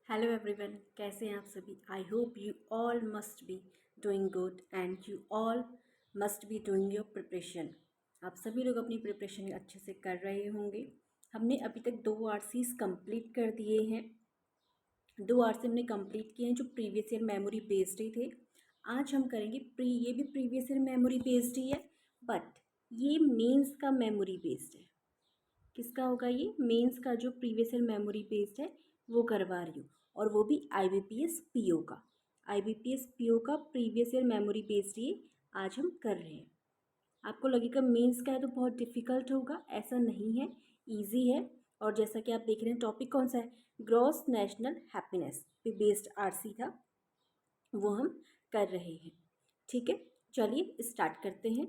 Hello everyone, कैसे हैं आप सभी। I hope you all must be doing good and you all must be doing your preparation. आप सभी लोग अपनी प्रिपरेशन अच्छे से कर रहे होंगे। हमने अभी तक 2 RCs कंप्लीट कर दिए हैं। 2 RC हमने कंप्लीट किए हैं जो प्रीवियस ईयर मेमोरी बेस्ड ही थे। आज हम करेंगे ये भी प्रीवियस ईयर मेमोरी बेस्ड ही है, बट ये मेंस का मेमोरी बेस्ड है। किसका होगा? ये मेंस का जो प्रीवियस ईयर मेमोरी बेस्ड है वो करवा रही हूँ, और वो भी IBPS PO का। IBPS PO का प्रीवियस ईयर मेमोरी बेस्ड ये आज हम कर रहे हैं। आपको लगेगा मेंस का है तो बहुत डिफ़िकल्ट होगा, ऐसा नहीं है, इजी है। और जैसा कि आप देख रहे हैं टॉपिक कौन सा है, ग्रॉस नेशनल हैप्पीनेस पे बेस्ड RC था, वो हम कर रहे हैं। ठीक है, चलिए स्टार्ट करते हैं।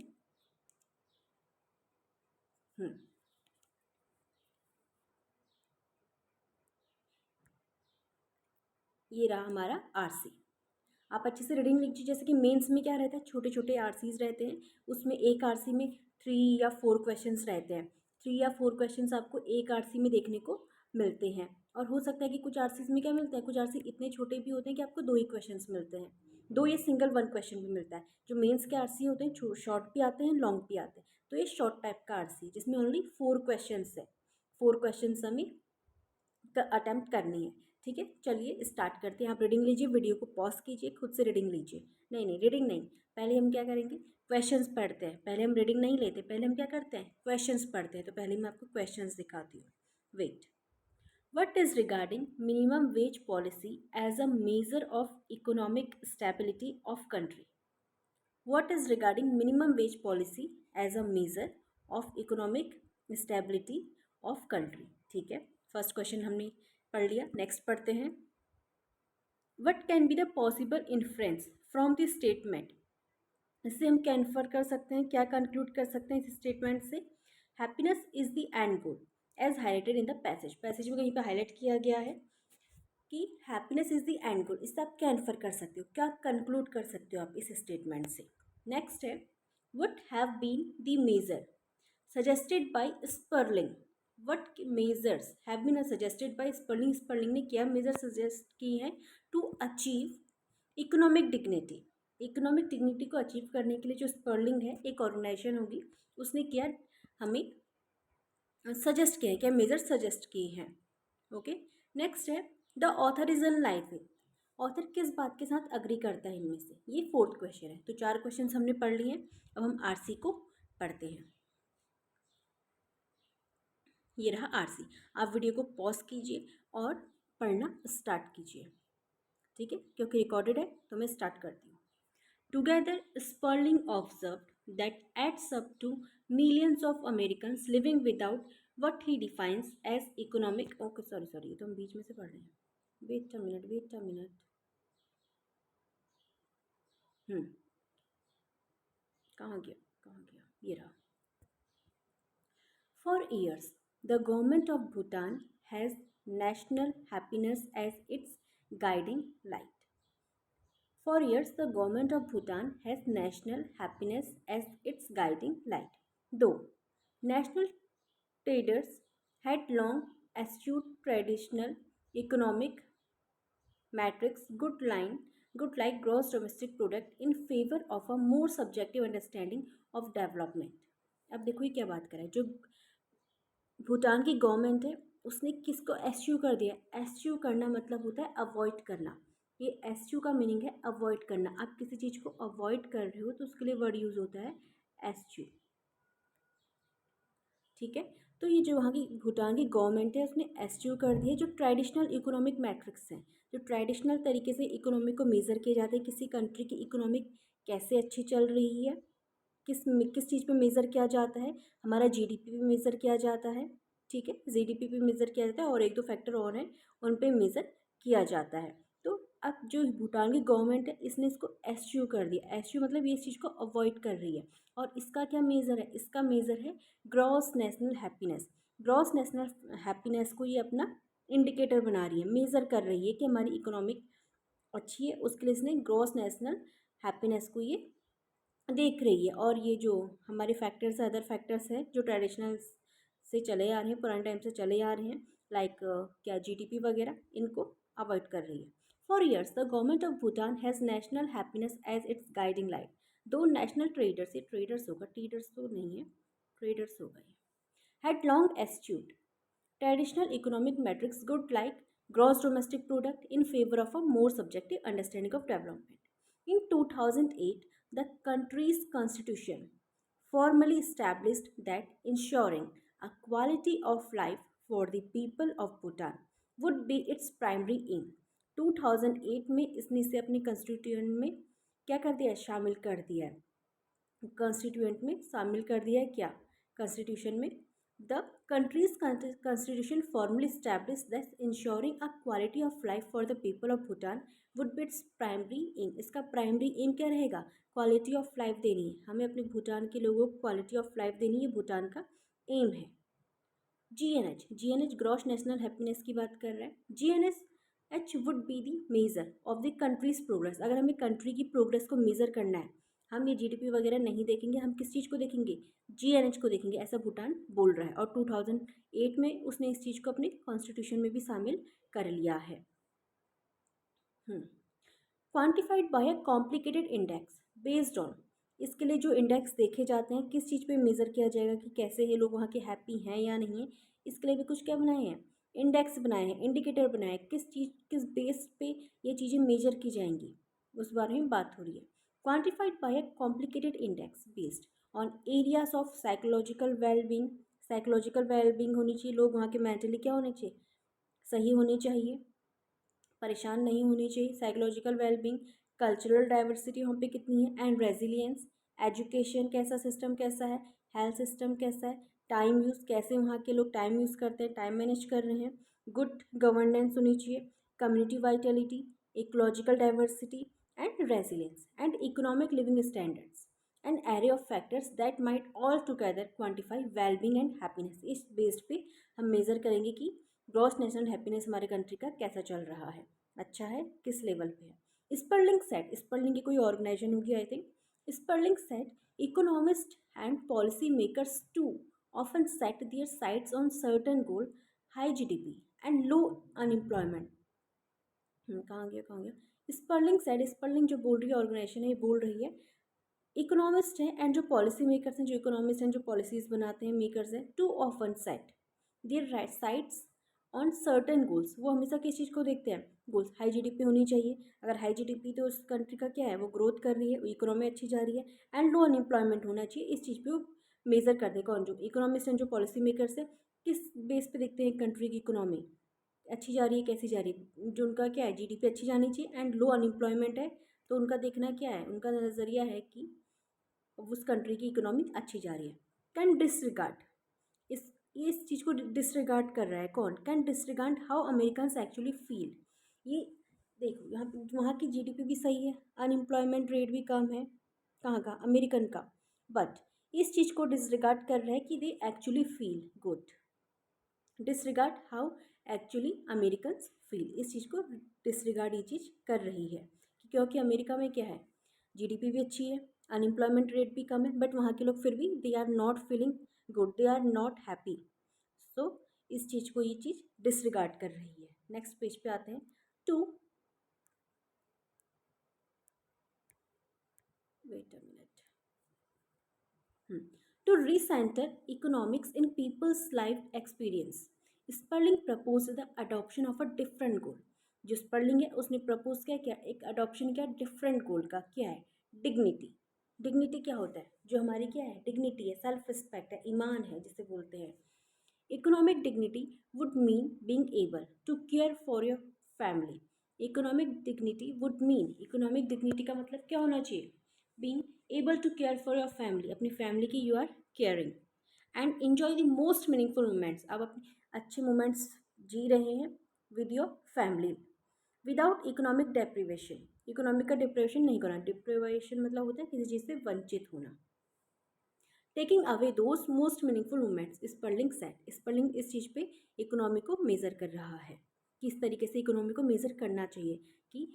ये रहा हमारा RC। आप अच्छे से रीडिंग लीजिए। जैसे कि मेंस में क्या रहता है, छोटे छोटे RCs रहते हैं, उसमें एक RC में 3 या 4 क्वेश्चंस रहते हैं। 3 या 4 क्वेश्चंस आपको एक RC में देखने को मिलते हैं। और हो सकता है कि कुछ RCs में क्या मिलता है, कुछ RC इतने छोटे भी होते हैं कि आपको 2 ही क्वेश्चंस मिलते हैं, 2 या सिंगल 1 क्वेश्चन भी मिलता है। जो मेंस के RC होते हैं शॉर्ट भी आते हैं, लॉन्ग भी आते हैं। तो ये शॉर्ट टाइप का RC जिसमें ओनली 4 क्वेश्चंस है। 4 क्वेश्चंस हमें अटेम्प्ट करनी है। ठीक है, चलिए स्टार्ट करते हैं। आप रीडिंग लीजिए, वीडियो को पॉज कीजिए, खुद से रीडिंग लीजिए। नहीं, रीडिंग नहीं, पहले हम क्या करेंगे, क्वेश्चंस पढ़ते हैं। पहले हम रीडिंग नहीं लेते, पहले हम क्या करते हैं, क्वेश्चंस पढ़ते हैं। तो पहले मैं आपको क्वेश्चंस दिखाती हूँ। Wait, what is regarding minimum wage policy as a measure of economic stability of country? What is regarding minimum wage policy as a measure of economic stability of country? ठीक है, फर्स्ट क्वेश्चन हमने पढ़ लिया। Next पढ़ते हैं। What can be the possible inference from the statement? इससे हम क्या इन्फर कर सकते हैं, क्या कंक्लूड कर सकते हैं इस स्टेटमेंट से? Happiness is the end goal as highlighted in the passage. Passage में कहीं पर हाईलाइट किया गया है कि happiness is the end goal. इससे आप क्या इन्फर कर सकते हो, क्या कंक्लूड कर सकते हो आप इस स्टेटमेंट से? नेक्स्ट है, what have been the major suggested by Sperling. What measures have been suggested by Sperling. Sperling ने क्या मेजर सजेस्ट की है to achieve economic dignity. Economic dignity को अचीव करने के लिए जो स्पर्लिंग है, एक ऑर्गेनाइजेशन होगी, उसने क्या हमें सजेस्ट किया है, क्या मेजर सजेस्ट किए हैं। ओके, नेक्स्ट है, the author is in life with. Author किस बात के साथ अग्री करता है इनमें से? ये फोर्थ क्वेश्चन है। तो 4 क्वेश्चन हमने पढ़ लिए हैं, अब हम RC को पढ़ते हैं। ये रहा RC। आप वीडियो को पॉज कीजिए और पढ़ना स्टार्ट कीजिए। ठीक है, क्योंकि रिकॉर्डेड है तो मैं स्टार्ट करती हूँ। Together Sperling observed that adds up to millions of Americans living without what he defines as economic। Okay, sorry, ये तो हम बीच में से पढ़ रहे हैं। Wait a minute. कहाँ गया, ये रहा। For years, the government of Bhutan has national happiness as its guiding light. For years, the government of Bhutan has national happiness as its guiding light. Though national traders had long eschewed traditional economic metrics, good like gross domestic product in favor of a more subjective understanding of development. अब देखो ये क्या बात कर रहा है, जो भूटान की गवर्नमेंट है उसने किसको एस्च्यू कर दिया। एस्च्यू करना मतलब होता है अवॉइड करना। ये एस्च्यू का मीनिंग है अवॉइड करना। आप किसी चीज़ को अवॉइड कर रहे हो तो उसके लिए वर्ड यूज़ होता है एस्च्यू। ठीक है, तो ये जो वहाँ की भूटान की गवर्नमेंट है उसने एस्च्यू कर दिया जो ट्रेडिशनल इकोनॉमिक मैट्रिक्स हैं, जो ट्रेडिशनल तरीके से इकोनॉमी को मेज़र किए जाते हैं। किसी कंट्री की इकोनॉमिक कैसे अच्छी चल रही है, किस चीज़ पे मेज़र किया जाता है, हमारा GDP पे मेज़र किया जाता है। ठीक है, GDP पे मेज़र किया जाता है और एक दो फैक्टर और हैं उन पे मेज़र किया जाता है। तो अब जो भूटान की गवर्नमेंट है इसने इसको एस्च्यू कर दिया। एस्च्यू मतलब ये इस चीज़ को अवॉइड कर रही है। और इसका क्या मेज़र है, इसका मेज़र है gross national happiness. Gross national happiness को ये अपना इंडिकेटर बना रही है, मेज़र कर रही है कि हमारी इकोनॉमिक अच्छी है, उसके लिए इसने ग्रॉस नेशनल हैप्पीनेस को ये देख रही है। और ये जो हमारे फैक्टर्स है, अदर फैक्टर्स है जो ट्रेडिशनल से चले आ रहे हैं, पुराने टाइम से चले आ रहे हैं, लाइक क्या जीडीपी वगैरह, इनको अवॉइड कर रही है। For years the government of Bhutan has national happiness as its guiding light. दो नेशनल ट्रेडर्स, ये ट्रेडर्स होगा, टीडर्स तो नहीं है, ट्रेडर्स होगा ये, had long eschewed traditional economic metrics good like gross domestic product in favor of a more subjective understanding of development. In 2008, the country's constitution formally established that ensuring a quality of life for the people of Bhutan would be its primary aim. 2008 में इसने इसे अपने constitution में क्या कर दिया है, शामिल कर दिया है, कॉन्स्टिट्यूएंट में शामिल कर दिया है क्या, कॉन्स्टिट्यूशन में। The countries constitution formally establish that ensuring a quality of life for the people of Bhutan would be its primary aim. इसका प्राइमरी एम क्या रहेगा, क्वालिटी ऑफ लाइफ देनी है, हमें अपने भूटान के लोगों को क्वालिटी ऑफ लाइफ देनी है, भूटान का एम है। G N H gross national happiness की बात कर रहा है। G N H would be the measure of the country's progress. अगर हमें कंट्री की प्रोग्रेस को मेजर करना है, हम ये जीडीपी वगैरह नहीं देखेंगे, हम किस चीज़ को देखेंगे, जीएनएच को देखेंगे, ऐसा भूटान बोल रहा है। और 2008 में उसने इस चीज़ को अपने कॉन्स्टिट्यूशन में भी शामिल कर लिया है। Quantified by a complicated index based on, इसके लिए जो इंडेक्स देखे जाते हैं, किस चीज़ पे मेज़र किया जाएगा कि कैसे ये लोग वहाँ के हैप्पी हैं या नहीं है, इसके लिए भी कुछ क्या बनाए हैं, इंडेक्स बनाए हैं, इंडिकेटर बनाए हैं, किस चीज़ किस बेस पे ये चीज़ें मेजर की जाएंगी, उस बारे में बात हो रही है। Quantified by a complicated index based on areas of psychological wellbeing. Psychological wellbeing होनी चाहिए, लोग वहाँ के मेंटली क्या होने चाहिए, सही होने चाहिए, परेशान नहीं होनी चाहिए, साइकोलॉजिकल वेलबींग, कल्चरल डाइवर्सिटी वहाँ पे कितनी है, एंड रेजिलियंस, एजुकेशन कैसा, सिस्टम कैसा है, हेल्थ सिस्टम कैसा है, टाइम यूज़ कैसे वहाँ के लोग टाइम यूज़ करते हैं, टाइम मैनेज कर रहे हैं, गुड गवर्नेंस होनी चाहिए, community Vitality, ecological diversity and resilience and economic living standards and array of factors that might all together quantify wellbeing and happiness. इस बेस्ड पे हम मेज़र करेंगे कि ग्रॉस नेशनल हैप्पीनेस हमारे कंट्री का कैसा चल रहा है, अच्छा है, किस लेवल पे है। स्पर्लिंग सेट, स्पर्लिंग की कोई ऑर्गेनाइजेशन होगी I think. Sperling set economist and policy makers too often set their sights on certain goal, high GDP and low unemployment. कहाँ गया स्पर्लिंग सेट, स्पर्लिंग जो बोल रही है ऑर्गेनाइजेशन है, ये बोल रही है इकोनॉमिस्ट हैं एंड जो पॉलिसी मेकर्स हैं, जो इकोनॉमिस्ट हैं, जो पॉलिसीज़ बनाते हैं, मेकर्स हैं, too often set their right sights on certain goals. वो हमेशा किस चीज़ को देखते हैं, गोल्स, हाई जीडीपी होनी चाहिए, अगर हाई जीडीपी तो उस कंट्री का क्या है, वो ग्रोथ कर रही है, इकोनॉमी अच्छी जा रही है, एंड लो अनएम्प्लॉयमेंट होना चाहिए, इस चीज़ पे वो मेज़र कर दे। कौन, जो इकोनॉमिस्ट हैं, जो पॉलिसी मेकर्स हैं, किस बेस पे देखते हैं कंट्री की इकोनॉमी अच्छी जा रही है, कैसी जा रही है, जो उनका क्या है, जीडीपी अच्छी जानी चाहिए, एंड लो अनएम्प्लॉयमेंट है, तो उनका देखना क्या है, उनका नज़रिया है कि उस कंट्री की इकोनॉमी अच्छी जा रही है। कैन डिसरिगार्ड, इस ये इस चीज़ को डिसरिगार्ड कर रहा है, कौन, can disregard how American actually feel. ये देखो यहाँ वहाँ की जीडीपी भी सही है, अनएम्प्लॉयमेंट रेट भी कम है, कहाँ का, अमेरिकन का, बट इस चीज़ को डिसरिगार्ड कर रहा है कि they actually feel good, disregard how actually American feel, इस चीज़ को डिसरिगार्ड ये चीज़ कर रही है, क्योंकि अमेरिका में क्या है, जीडीपी भी अच्छी है, अनएम्प्लॉयमेंट रेट भी कम है, बट वहाँ के लोग फिर भी they are not feeling good, they are not happy. So इस चीज़ को ये चीज़ डिसरिगार्ड कर रही है। नेक्स्ट पेज पे आते हैं। To wait a minute To recenter economics in people's life experience, Sperling propose the adoption of a different goal. जो स्पर्लिंग है उसने प्रपोज किया क्या, एक अडॉप्शन किया डिफरेंट गोल का, क्या है, डिग्निटी। डिग्निटी क्या होता है, जो हमारी क्या है, डिग्निटी है, सेल्फ रिस्पेक्ट है, ईमान है जिसे बोलते हैं। Economic dignity would mean being able to care for your family. Economic dignity would mean, economic dignity का मतलब क्या होना चाहिए, being able to care for your family, अपनी फैमिली की you are caring, and enjoy the most meaningful moments, आप अपने अच्छे मोमेंट्स जी रहे हैं with your family without economic deprivation. Economic का डिप्रेवेशन नहीं करना, डिप्रेवेशन मतलब होता है किसी चीज़ से वंचित होना। Taking away those most meaningful moments, Sperling set, Sperling इस चीज़ पे इकोनॉमी को मेज़र कर रहा है, किस तरीके से इकोनॉमी को मेज़र करना चाहिए, कि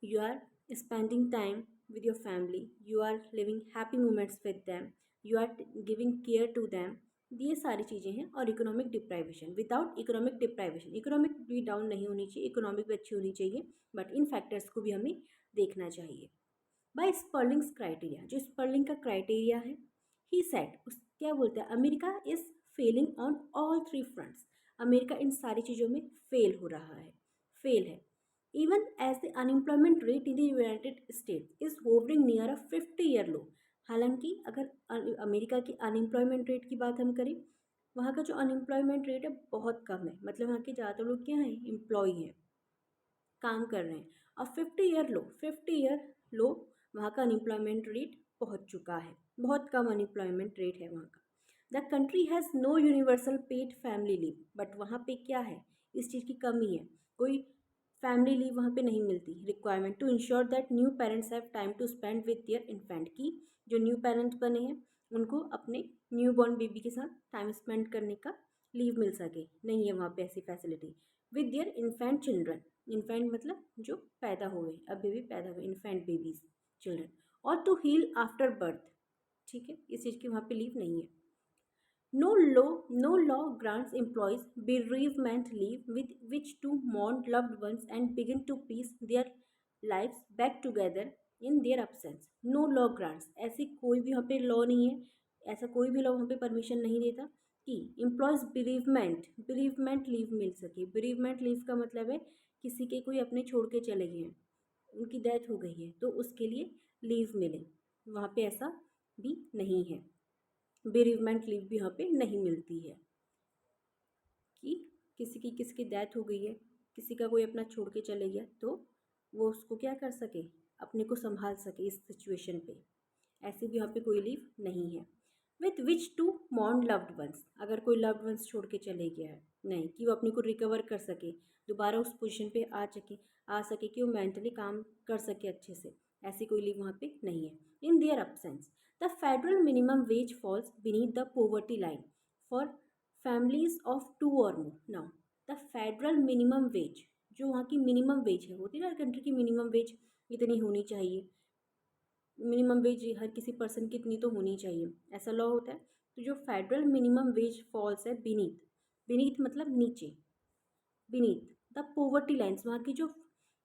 you are spending time with your family, you are living happy moments with them, you are giving care to them, ये सारी चीज़ें हैं। और economic deprivation, without economic deprivation, economic भी डाउन नहीं होनी चाहिए, इकोनॉमिक भी अच्छी होनी चाहिए, बट इन फैक्टर्स को भी हमें देखना चाहिए। बाय स्पर्लिंग्स क्राइटेरिया, जो स्पर्लिंग का क्राइटेरिया है, ही सेड, उस क्या बोलते हैं, America is failing on all three fronts, America इन सारी चीज़ों में फेल हो रहा है, फेल है। Even as the unemployment rate in the United States is hovering near a 50 year low, हालांकि अगर अमेरिका की अनएम्प्लॉयमेंट रेट की बात हम करें, वहाँ का जो अनएम्प्लॉयमेंट रेट है बहुत कम है, मतलब वहाँ के ज़्यादातर लोग क्या हैं, एम्प्लॉय हैं, काम कर रहे हैं। और 50 ईयर लो वहाँ का अनएम्प्लॉयमेंट रेट पहुँच चुका है, बहुत कम अनएम्प्लॉयमेंट रेट है वहाँ का। The country has no universal paid family leave, but वहाँ पे क्या है, इस चीज़ की कमी है, कोई फैमिली लीव वहाँ पे नहीं मिलती। Requirement to ensure that new parents have time to spend with their infant, की जो न्यू पेरेंट्स बने हैं उनको अपने न्यू बॉर्न बेबी के साथ टाइम स्पेंड करने का लीव मिल सके, नहीं है वहाँ पे ऐसी facility. With their infant children, infant मतलब जो पैदा हुए, अभी भी पैदा हुए, इन्फेंट बेबीज चिल्ड्रन, और टू हील आफ्टर बर्थ, ठीक है, इस चीज़ की वहाँ पे लीव नहीं है। No law grants employees bereavement leave with which to mourn loved ones and begin to piece their lives back together in their absence. No law grants, ऐसी कोई भी वहाँ पे लॉ नहीं है, ऐसा कोई भी लॉ वहाँ पे परमिशन नहीं देता कि एम्प्लॉयज़ bereavement लीव मिल सके। bereavement लीव का मतलब है किसी के कोई अपने छोड़ के चले गए हैं, उनकी डेथ हो गई है, तो उसके लिए लीव मिले, वहाँ पे ऐसा भी नहीं है। बेरीवमेंट लीव भी यहाँ पे नहीं मिलती है कि किसी की डेथ हो गई है, किसी का कोई अपना छोड़ के चले गया, तो वो उसको क्या कर सके, अपने को संभाल सके इस सिचुएशन पे, ऐसी भी यहाँ पे कोई लीव नहीं है। With which to mourn loved ones, अगर कोई लव्ड वंस छोड़ के चले गया है, नहीं, कि वो अपने को रिकवर कर सके, दोबारा उस पोजीशन पे आ सके कि वो मेंटली काम कर सके अच्छे से, ऐसी कोई लीव वहाँ पे नहीं है। In their absence the federal minimum wage falls beneath the poverty line for families of two or more. Now the federal minimum wage, जो वहाँ की मिनिमम वेज है, होती है ना कंट्री की मिनिमम वेज इतनी होनी चाहिए, मिनिमम वेज हर किसी पर्सन की इतनी तो होनी चाहिए, ऐसा लॉ होता है। तो जो फेडरल मिनिमम वेज फॉल्स है बीनीथ, बीनीथ मतलब नीचे, बीनीथ द पोवर्टी लाइन्स, वहाँ की जो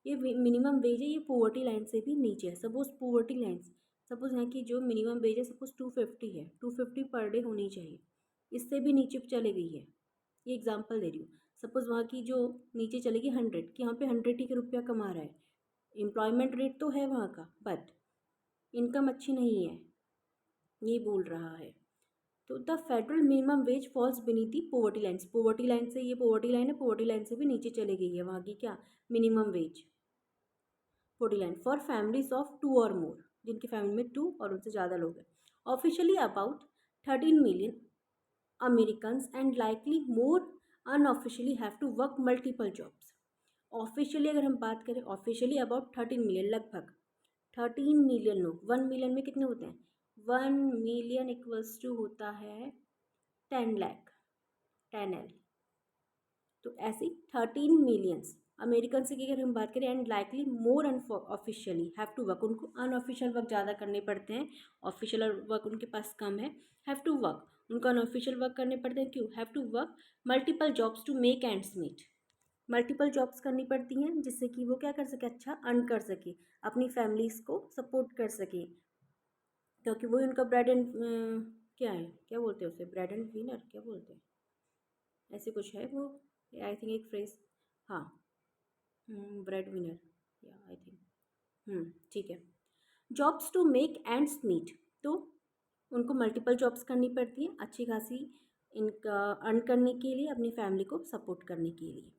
ये मिनिमम वेज है ये पोवर्टी लाइन से भी नीचे है। सपोज पोवर्टी लाइन्स, सपोज यहाँ की जो मिनिमम वेज है सपोज 250 है, 250 पर डे होनी चाहिए, इससे भी नीचे चले गई है, ये एग्जांपल दे रही हूँ। सपोज वहाँ की जो नीचे चलेगी 100, कि यहाँ पे 100 ही रुपया कमा रहा है, एम्प्लॉयमेंट रेट तो है वहाँ का, बट इनकम अच्छी नहीं है, ये बोल रहा है। तो the federal minimum wage falls beneath the poverty lines, poverty line से, ये पोवर्टी लाइन है, पोवर्टी लाइन से भी नीचे चली गई है वहाँ की क्या minimum wage, poverty line for families of 2 और मोर, जिनकी फैमिली में 2 और उनसे ज़्यादा लोग हैं। Officially about 13 million Americans and likely more unofficially have to work multiple jobs. Officially अगर हम बात करें, ऑफिशियली अबाउट 13 मिलियन, लगभग 13 मिलियन लोग, 1 मिलियन में कितने होते हैं, 1 मिलियन इक्वल्स टू होता है 10 लाख, 10L, तो ऐसे 13 मिलियंस अमेरिकन से की अगर हम बात करें, and likely more officially have to work, उनको अनऑफिशियल वर्क ज़्यादा करने पड़ते हैं, ऑफिशियल वर्क उनके पास कम है, हैव टू वर्क, उनको अनऑफिशियल वर्क करने पड़ते हैं, क्यों, have to work multiple jobs to make ends meet, multiple jobs करनी पड़ती हैं जिससे कि वो क्या कर सके, अच्छा अर्न कर सके, अपनी फैमिलीज को सपोर्ट कर सके, क्योंकि वही उनका ब्रेड एंड क्या है, क्या बोलते हैं उसे, ब्रेड एंड विनर क्या बोलते हैं, ऐसे कुछ है वो, आई थिंक एक फ्रेज, हाँ, ब्रेड विनर, या आई थिंक, ठीक है। Jobs to make ends meet, तो उनको मल्टीपल जॉब्स करनी पड़ती है अच्छी खासी इनका अर्न करने के लिए, अपनी फैमिली को सपोर्ट करने के लिए।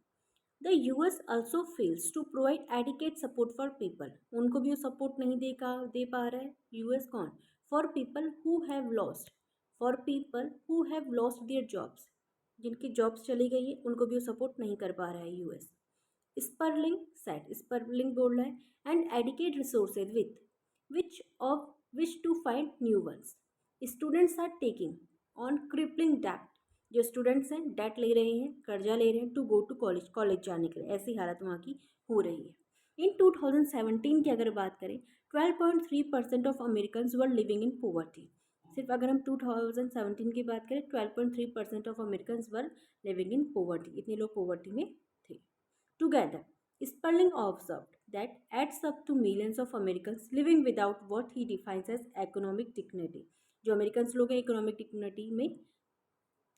The US also fails to provide adequate support for people, उनको भी वो सपोर्ट नहीं दे पा रहा है यूएस, कौन, for people who have lost, for people who have lost their jobs, जिनकी जॉब्स चली गई है उनको भी वो सपोर्ट नहीं कर पा रहा है यूएस। स्पर्लिंग सेट, स्पर्लिंग बोल रहा है, and adequate resources with which of which to find new ones, students are taking on crippling डेप्ट, जो स्टूडेंट्स हैं डेट ले रहे हैं, कर्जा ले रहे हैं to go to college, college जाने के लिए, ऐसी हालत वहाँ की हो रही है। इन 2017 की अगर बात करें, 12.3% of Americans were living in poverty, सिर्फ अगर हम 2017 की बात करें 12.3% of American were living in poverty, इतने लोग पोवर्टी में थे। Together Sperling observed that adds up to millions of Americans living without what he defines as economic dignity. जो अमेरिकन लोग हैं इकोनॉमिक डिग्निटी में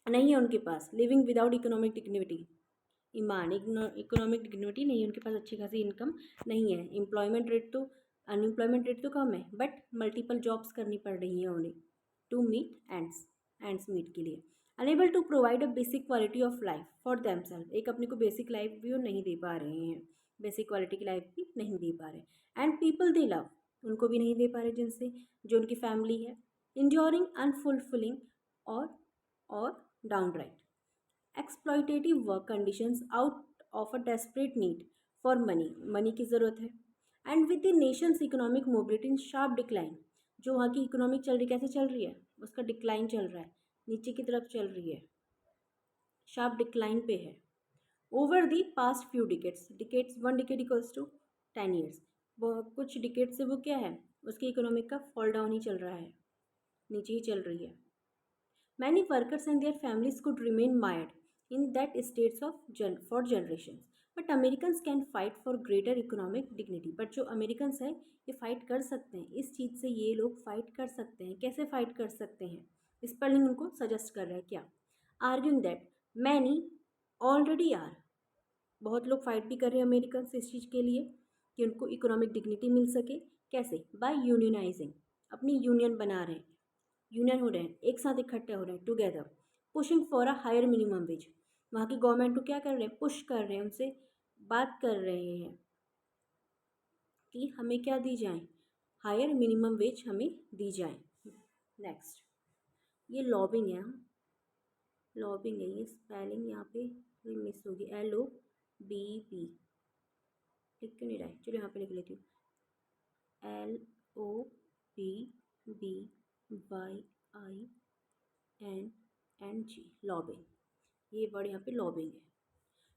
नहीं है उनके पास, लिविंग विदाउट इकोनॉमिक डिग्निटी, ईमान इकोनॉमिक डिग्निटी नहीं है उनके पास, अच्छी खासी इनकम नहीं है, एम्प्लॉयमेंट रेट तो अनएम्प्लॉयमेंट रेट तो कम है, बट मल्टीपल जॉब्स करनी पड़ रही हैं उन्हें टू मीट एंड्स मीट के लिए। Unable to provide a basic quality of life for themselves, एक अपने को बेसिक लाइफ भी वो नहीं दे पा रहे हैं, बेसिक क्वालिटी की लाइफ भी नहीं दे पा रहे। एंड पीपल दे लव, उनको भी नहीं दे पा रहे जिनसे, जो उनकी फैमिली है। इंड्योरिंग अनफुलफिलिंग और downright exploitative work conditions out of a desperate need for money की ज़रूरत है। And with the nation's economic mobility in sharp decline, जो वहाँ की इकोनॉमिक चल रही, कैसे चल रही है, उसका डिक्लाइन चल रहा है, नीचे की तरफ चल रही है, शार्प डिक्लाइन पे है। Over the past few decades 1 decade equals to 10 years, कुछ डिकेट से वो क्या है, उसकी इकोनॉमिक का फॉल डाउन ही चल रहा है, नीचे ही चल रही है। Many workers and their families could remain mired in that states for generations. But Americans can fight for greater economic dignity. But जो Americans हैं ये फाइट कर सकते हैं, इस चीज़ से ये लोग फाइट कर सकते हैं। कैसे फाइट कर सकते हैं, स्पेलिंग उनको सजेस्ट कर रहा है क्या, arguing that many already are, बहुत लोग फाइट भी कर रहे हैं अमेरिकन इस चीज़ के लिए कि उनको इकोनॉमिक डिग्निटी मिल सके। कैसे, बाय यूनियनाइजिंग, अपनी यूनियन बना रहे हैं, यूनियन हो रहे हैं, एक साथ इकट्ठे हो रहे हैं, together. Pushing for a higher minimum wage, वहाँ की गवर्नमेंट को क्या कर रहे हैं, पुश कर रहे हैं, उनसे बात कर रहे हैं कि हमें क्या दी जाए, हायर मिनिमम वेज हमें दी जाए। नेक्स्ट, ये लॉबिंग है, लॉबिंग है, ये स्पेलिंग यहाँ पे मिस होगी, LOBB, लिख क्यों नहीं रहा है, चलो यहाँ पे लिख लेती हूँ, LOBBYING, लॉबिंग, ये वर्ड यहाँ पे लॉबिंग है।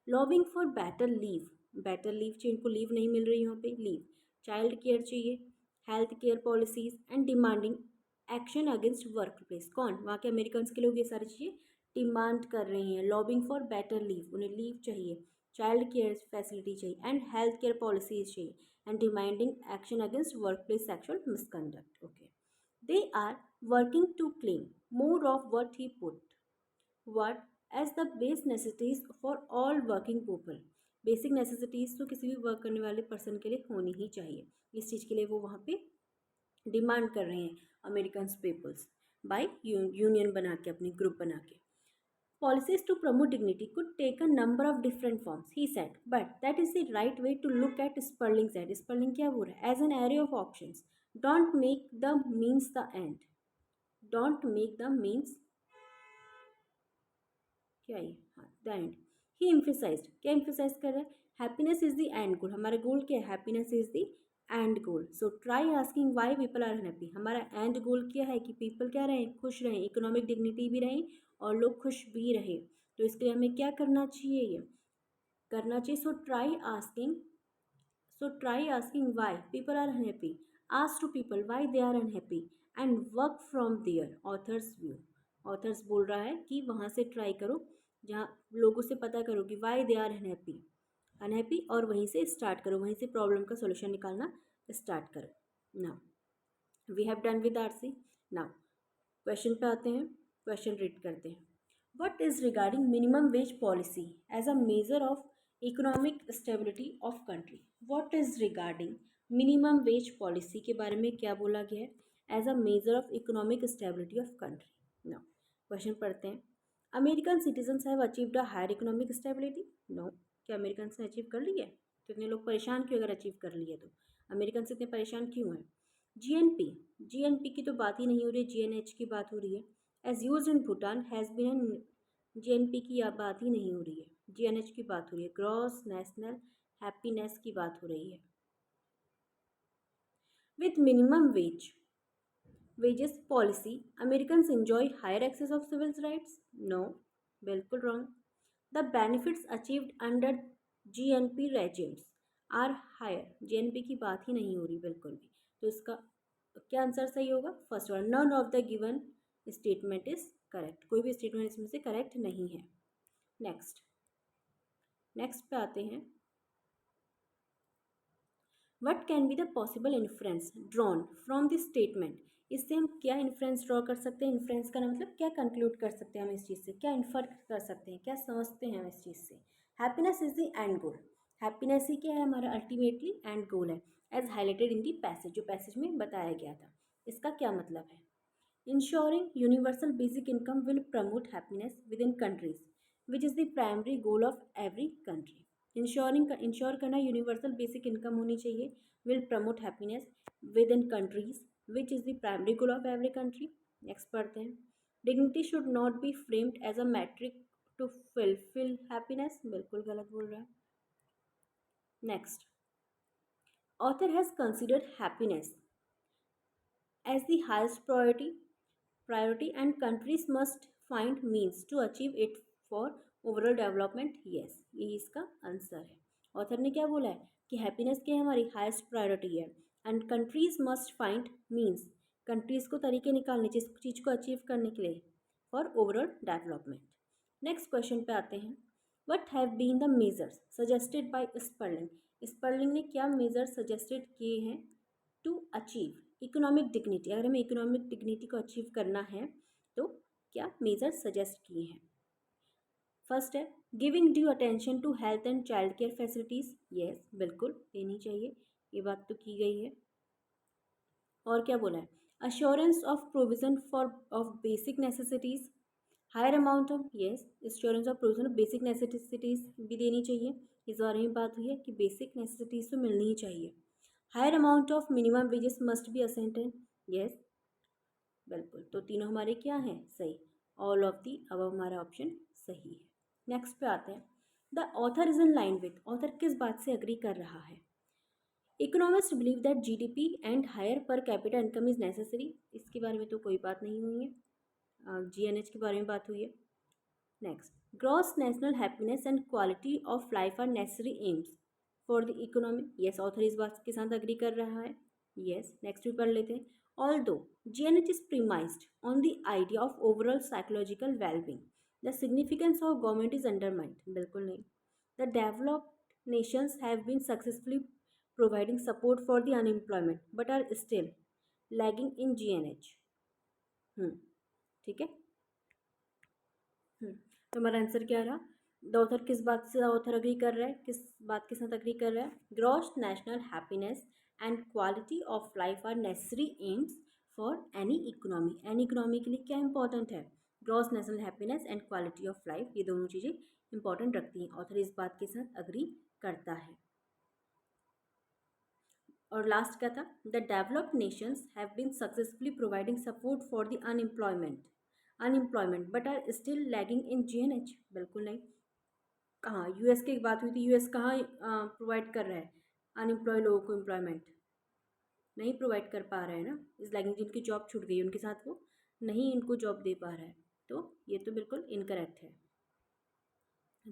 लॉबिंग फॉर बेटर लीव चाहिए, इनको लीव नहीं मिल रही यहाँ पे, लीव, चाइल्ड केयर चाहिए, health care policies and demanding action against work place. कौन, वहाँ के अमेरिकन के लोग ये सारी चीज़ें डिमांड कर रहे हैं। लॉबिंग फॉर बेटर लीव, उन्हें लीव चाहिए, चाइल्ड केयर फैसिलिटी चाहिए एंड हेल्थ केयर पॉलिसीज चाहिए and demanding action against workplace sexual misconduct. Okay, they are working to claim more of what he put what as the base necessities for all working people। Basic necessities तो किसी भी work करने वाले person के लिए होनी ही चाहिए, इस चीज़ के लिए वो वहाँ पे डिमांड कर रहे हैं अमेरिकन पीपल्स, बाय यूनियन बना के, अपनी ग्रुप बना के। Policies to promote dignity could take a number of different forms, he said, but that is the right way to look at Sperling said। Sperling क्या बोल रहा है, as an array of options, don't make the means the end, don't make the means क्या है, हाँ, the end. He emphasized, क्या emphasize कर रहा है, happiness is the end goal, हमारा गोल क्या है, happiness is the end goal. So try asking why people are unhappy, हमारा एंड गोल क्या है कि पीपल क्या रहें, खुश रहें, इकोनॉमिक डिग्निटी भी रहें और लोग खुश भी रहें। तो इसके लिए हमें क्या करना चाहिए, ये करना चाहिए। So try asking why people are unhappy. Ask to people why they are unhappy and work from their author's view। Authors बोल रहा है कि वहाँ से ट्राई करो, जहाँ लोगों से पता करो कि वाई दे आर अनहैप्पी और वहीं से स्टार्ट करो, वहीं से प्रॉब्लम का सोल्यूशन निकालना स्टार्ट करो। Now we have done with RC. Now question पे आते हैं, क्वेश्चन रीड करते हैं। What is regarding minimum wage policy as a measure of economic stability of country? What is regarding minimum wage policy के बारे में क्या बोला गया है as a measure of economic stability of country? Now, question पढ़ते हैं। American citizens have achieved a higher economic stability? No। क्या अमेरिकन ने अचीव कर ली है? तो इतने लोग परेशान क्यों, अगर अचीव कर लिए तो अमेरिकन से इतने परेशान क्यों हैं? जीएनपी की तो बात ही नहीं हो रही, जीएनएच की बात हो रही है। As used in Bhutan has been, GNP की बात ही नहीं हो रही है, जीएनएच की बात हो रही है, ग्रॉस नेशनल हैप्पीनेस की बात हो रही है। With minimum wages policy American enjoy higher access of civil rights? No, बिल्कुल wrong. The benefits achieved under GNP regimes are higher, GNP की बात ही नहीं हो रही बिल्कुल भी, तो इसका क्या आंसर सही होगा? First one, none of the given statement is correct, कोई भी स्टेटमेंट इसमें से करेक्ट नहीं है। नेक्स्ट पे आते हैं, what can be the possible inference drawn from this statement, इससे हम क्या इन्फ्रेंस ड्रॉ कर सकते हैं? इन्फ्रेंस का मतलब क्या कंक्लूड कर सकते हैं हम इस चीज़ से, क्या इन्फर कर सकते हैं, क्या समझते हैं हम इस चीज़ से? Happiness is the end goal, happiness ही क्या है? हमारा अल्टीमेटली एंड गोल है, as highlighted in the passage, जो पैसेज में बताया गया था। इसका क्या मतलब है? Ensuring universal basic income will promote happiness within countries which is the primary goal of every country. Ensure करना यूनिवर्सल बेसिक इनकम होनी चाहिए, will promote happiness within countries which is the primary goal of every country. Next पढ़ते हैं, dignity should not be framed as a metric to fill happiness, बिल्कुल गलत बोल रहा है। Next, author has considered happiness as the highest priority and countries must find means to achieve it for overall development। yes, यही इसका answer है। Author ने क्या बोला है कि हैप्पीनेस क्या है? हमारी हाईएस्ट प्रायोरिटी है, and countries must find means, countries को तरीके निकालने जिस चीज़ को अचीव करने के लिए for overall development. Next question पे आते हैं, what have been the measures suggested by Sperling, Sperling ने क्या मेजर्स सजेस्टेड किए हैं टू अचीव इकोनॉमिक डिग्निटी, अगर हमें इकोनॉमिक डिग्निटी को अचीव करना है तो क्या मेजर सजेस्ट किए हैं? फर्स्ट है, giving due attention to health and child care facilities, yes बिल्कुल देनी चाहिए, ये बात तो की गई है। और क्या बोला है? Assurance of provision for of basic necessities, higher amount of, yes assurance of provision of basic necessities भी देनी चाहिए, इस बारे में बात हुई है कि बेसिक नेसेसिटीज़ तो मिलनी ही चाहिए। Higher amount of minimum wages must be assented, yes बिल्कुल, तो तीनों हमारे क्या हैं? सही, ऑल ऑफ दी अब हमारा ऑप्शन सही है। नेक्स्ट पे आते हैं, the author is in line with, author किस बात से अग्री कर रहा है? Economist believe that GDP and higher per capita income is necessary, इसके बारे में तो कोई बात नहीं हुई है, जीएनएच के बारे में बात हुई है। Next, gross national happiness and quality of life are necessary aims for the economy, yes author इस बात के साथ अग्री कर रहा है, येस। नेक्स्ट भी पढ़ लेते हैं, although GNH is premised on the idea of overall psychological wellbeing, the significance of government is undermined, बिल्कुल नहीं। The developed nations have been successfully providing support for the unemployment but are still lagging in GNH, ठीक है। तो हमारा answer क्या रहा? The author किस बात से ऑथर अग्री कर रहा है, किस बात के साथ अग्री कर रहा है? Gross national happiness and quality of life are necessary aims for any economy, any economy के लिए क्या इंपॉर्टेंट है? Gross national happiness and quality of life, ये दोनों चीज़ें इंपॉर्टेंट रखती हैं, ऑथर इस बात के साथ अग्री करता है। और लास्ट क्या था? The developed nations have been successfully providing support for the unemployment but are still lagging in GNH, बिल्कुल नहीं। कहाँ यूएस की बात हुई थी, यूएस कहाँ प्रोवाइड कर रहा है अनएम्प्लॉय लोगों को एम्प्लॉयमेंट? नहीं प्रोवाइड कर पा रहा है ना, इस लैगिंग, जिनकी जॉब छूट गई उनके साथ वो नहीं इनको जॉब दे पा रहा है, तो ये तो बिल्कुल इनकरेक्ट है।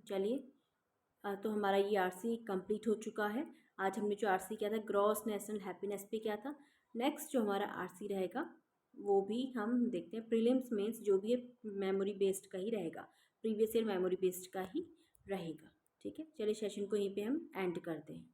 चलिए, तो हमारा ये आरसी कंप्लीट हो चुका है। आज हमने जो आरसी किया था ग्रॉस नेशनल हैप्पीनेस पे किया था। नेक्स्ट जो हमारा आरसी रहेगा वो भी हम देखते हैं, प्रीलिम्स मेंस जो भी है मेमोरी बेस्ड का ही रहेगा, प्रीवियस ईयर मेमोरी बेस्ड का ही रहेगा, ठीक है। चलिए सेशन को यहीं पे हम एंड करते हैं।